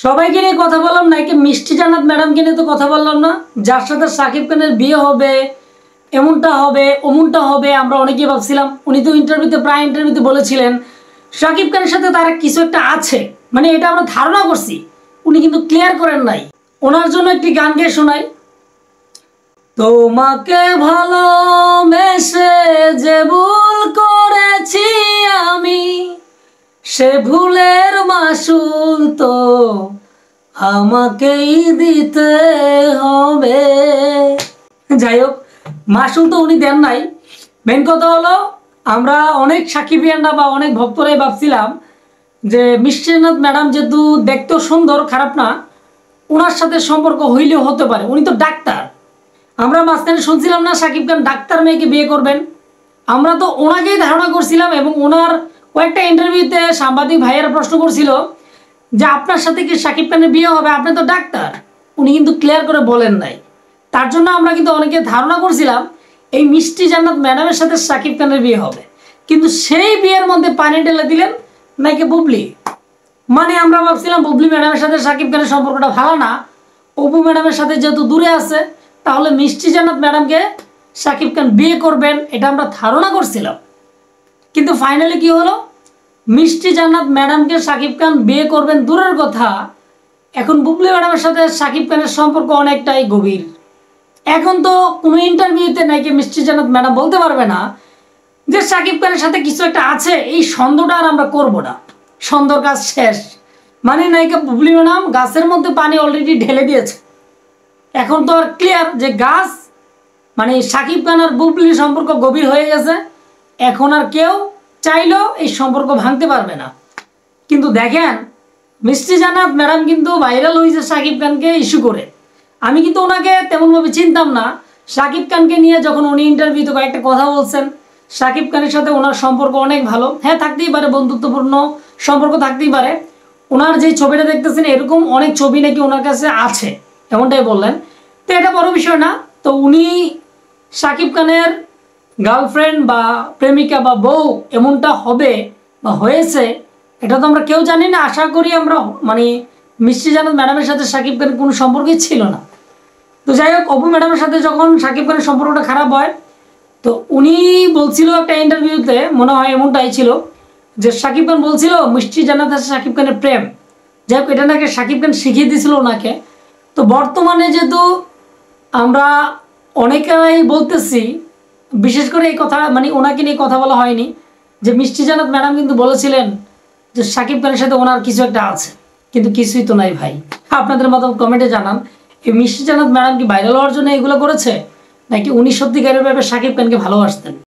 সবাইকে নিয়ে কথা বললাম নাকি মিষ্টি জান্নাত ম্যাডামকে নিয়ে তো কথা বললাম না, যার সাথে শাকিব খানের বিয়ে হবে, এমনটা হবে ওমনটা হবে আমরা অনেকেই ভাবছিলাম। উনি তো প্রায় ইন্টারভিউতে বলেছিলেন শাকিব খানের সাথে তার কিছু একটা আছে, মানে এটা আমরা ধারণা করছি, উনি কিন্তু ক্লিয়ার করেন নাই। ওনার জন্য একটি গান গেয়ে শোনাই। তোমাকে ভালোবেসে যে ভুল করেছি আমি, সে ভুলের মাসুল তো আমাকেই দিতে হবে। যাই হোক, মাসুল তো উনি দেন নাই। মেন কথা হলো আমরা অনেক সাকিবিয়ানরা বা অনেক ভক্তরাই ভাবছিলাম যে মিষ্টি জান্নাত ম্যাডাম যেহেতু দেখতেও সুন্দর, খারাপ না, ওনার সাথে সম্পর্ক হইলেও হতে পারে। উনি তো ডাক্তার। আমরা মাঝখানে শুনছিলাম না শাকিব খান ডাক্তার মেয়েকে বিয়ে করবেন, আমরা তো ওনাকেই ধারণা করছিলাম। এবং ওনার কয়েকটা ইন্টারভিউতে সাংবাদিক ভাইয়েরা প্রশ্ন করছিল যে আপনার সাথে কি শাকিব খানের বিয়ে হবে, আপনি তো ডাক্তার। উনি কিন্তু ক্লিয়ার করে বলেন নাই। তার জন্য আমরা কিন্তু অনেকে ধারণা করছিলাম এই মিষ্টি জান্নাত ম্যাডামের সাথে শাকিব খানের বিয়ে হবে, কিন্তু সেই বিয়ের মধ্যে পানি ঢেলে দিলেন নাকি বুবলি। মানে আমরা ভাবছিলাম বুবলি ম্যাডামের সাথে শাকিব খানের সম্পর্কটা ভালো না, অপু ম্যাডামের সাথে যেহেতু দূরে আছে তাহলে মিষ্টি জান্নাত ম্যাডামকে শাকিব খান বিয়ে করবেন, এটা আমরা ধারণা করছিলাম। কিন্তু ফাইনালি কি হলো, মিষ্টি জান্নাত ম্যাডামকে শাকিব খান বিয়ে করবেন দূরের কথা, এখন বুবলি ম্যাডামের সাথে শাকিব খানের সম্পর্ক অনেকটাই গভীর। এখন তো কোনো ইন্টারভিউতে নাকি মিষ্টি জান্নাত ম্যাডাম বলতে পারবে না যে শাকিব খানের সাথে কিছু একটা আছে, এই সন্দেহটা আর আমরা করবো না, সন্দেহর কাজ শেষ। মানে নায়িকা বুবলি ম্যাডাম গাছের মধ্যে পানি অলরেডি ঢেলে দিয়েছে। এখন তো আর ক্লিয়ার যে গাছ মানে শাকিব খান আর বুবলির সম্পর্ক গভীর হয়ে গেছে। এখন আর কেউ চাইলেও এই সম্পর্ক ভাঙতে পারবে না। কিন্তু দেখেন মিষ্টি জান্নাত ম্যাডাম কিন্তু ভাইরাল হয়েছে শাকিব খানকে ইস্যু করে। আমি কিন্তু ওনাকে তেমনভাবে চিনতাম না। শাকিব খানকে নিয়ে যখন উনি ইন্টারভিউতে কয়েকটা কথা বলছেন, শাকিব খানের সাথে ওনার সম্পর্ক অনেক ভালো, হ্যাঁ থাকতেই পারে, বন্ধুত্বপূর্ণ সম্পর্ক থাকতেই পারে। ওনার যে ছবিটা দেখতেছেন এরকম অনেক ছবি নাকি ওনার কাছে আছে, এমনটাই বললেন। তো এটা বড় বিষয় না। তো উনি শাকিব খানের গার্লফ্রেন্ড বা প্রেমিকা বা বউ এমনটা হবে বা হয়েছে এটা তো আমরা কেউ জানি না। আশা করি আমরা মানে মিষ্টি জান্নাত ম্যাডামের সাথে শাকিব খানের কোনো সম্পর্কই ছিল না। তো যাই হোক, অপু ম্যাডামের সাথে যখন শাকিব খানের সম্পর্কটা খারাপ হয়, তো উনি বলছিল একটা ইন্টারভিউতে, মনে হয় এমনটাই ছিল, যে শাকিব খান বলছিল মিষ্টি জান্নাত আছে শাকিব খানের প্রেম। যাই হোক, এটা নাকি শাকিব খান শিখিয়ে দিয়েছিল ওনাকে। তো বর্তমানে যেহেতু আমরা অনেকেই বলতেছি, বিশেষ করে এই কথা মানে ওনাকে নিয়ে কথা বলা হয়নি, যে মিষ্টি জান্নাত ম্যাডাম কিন্তু বলেছিলেন যে শাকিব খানের সাথে ওনার কিছু একটা আছে, কিন্তু কিছুই তো নাই ভাই। আপনাদের মতো কমেন্টে জানান, এই মিষ্টি জান্নাত ম্যাডাম কি ভাইরাল হওয়ার জন্য এগুলো করেছে, নাকি উনি সত্যিকারের ভাবে শাকিব খানকে ভালোবাসতেন।